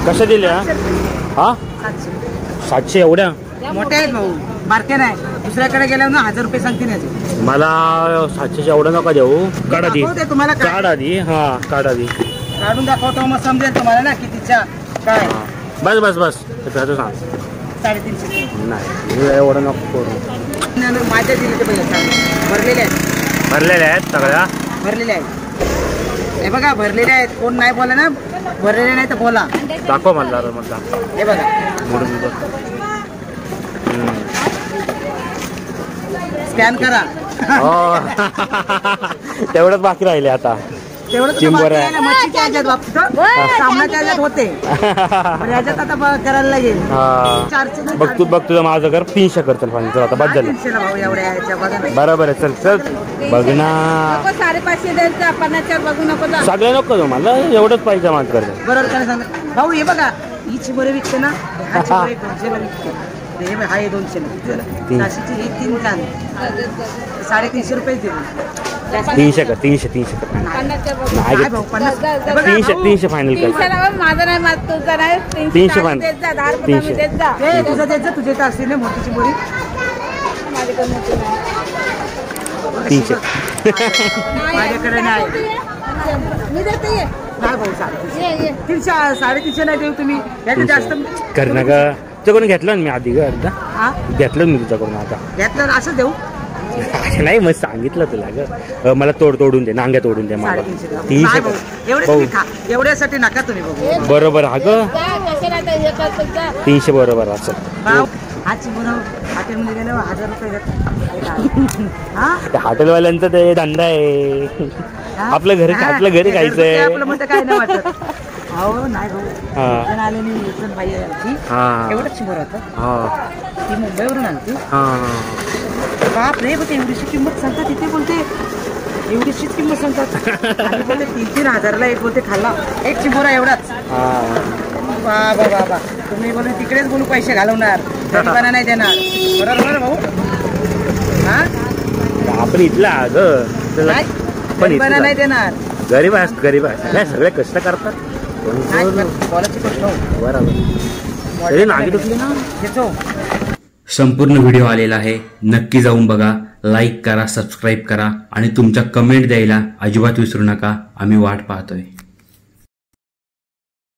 कशा दिल्या हा 700 एवढ्या मोठे आहेत भाऊ, बारके नाही. दुसऱ्याकडे गेल्यावर ना 1000 रुपये सांगतील याचे. मला 700 एवढं नका देऊ. काढा दी तुम्हाला काढा दी. हा काढा दी. काढून दाखवतो मग समजेल तुम्हाला ना कितीच्या काय. बस बस बस त्याचं सांग. 350 नाही एवढं नको करू. माझ्या दिले ते पहिले भरलेले आहेत. भरलेल्या आहेत सगळ्या भरलेले आहेत. हे बघा भरलेले आहेत. कोण नाही बोला ना भरलेले नाही तर बोला. दाखव मला म्हटलं. हे बघा स्कॅन करा. तेवढंच बाकी राहिले आता. मच्छीच्या ह्याच्यात सामनाच्या ह्याच्यात होते. ह्याच्यात आता करायला लागेल. बघ तू बघ तुझं माझं घर 300 कर. चल फायनल. चल आता बस झालं. बरोबर आहे. चल चल बघ ना. 550 द्यायचं. 50 बघू नको. सगळं नको मला एवढंच पाहिजे माझं कर. बरोबर काय सांग भाऊ. हे बघा ही चिबोरे विकते ना. 200 विकते. हा 200 हे 3 कान 350 रुपये देऊ. 300 कर. 300 कर. 300 फायनल कर. माझं नाही माझं तुझं नाही. 300 फायनल. 300 तुझं द्यायचं. तुझे तर असतील ना मोठी चिबोरी. माझ्याकडे मोठी नाही. 300 माझ्याकडे नाही. मी देते. नाही भाऊ 300 350 नाही देऊ तुम्ही. याचं जास्त कर ना ग. तुझ्याकडून घेतलं ना मी आधी ग. घेतलं मी तुझ्याकडून. आता घेतलं असं देऊ. नाही मग सांगितलं तुला ग. मला तोडून दे. नांग्या तोडून दे मला. 300 एवढ्यासाठी नका तुम्ही बघू. बरोबर हा ग. 300 बरोबर असं. हॉटेलमध्ये गेलं 1000 रुपये. हॉटेलवाल्यांचा ते धंदा आहे. आपलं घरी खायचंय. आपलं म्हणतं काय नाही वाटत. हो नाही भाऊ. आलेली बाई एवढंच शिबर होतं. ती मुंबईवरून आलती. बाप रे बघ एवढीशी किंमत सांगतात. तिथे बोलते एवढीशीच किंमत सांगतात. 3-3 हजारला एक बोलते खाल्ला. एक चिबोरा एवढाच. बाबा बाबा तुम्ही बोलून तिकडेच बोलू पैसे घालवणार. गरीबांना नाही देणार. बरोबर भाऊ. हा आपण इथला ग. गरीबांना नाही देणार. गरीब नाही सगळे कष्ट करतात. संपूर्ण व्हिडिओ आलेला आहे. नक्की जाऊन बघा. लाईक करा, सबस्क्राईब करा आणि तुमच्या कमेंट द्यायला अजिबात विसरू नका. आम्ही वाट पाहतोय.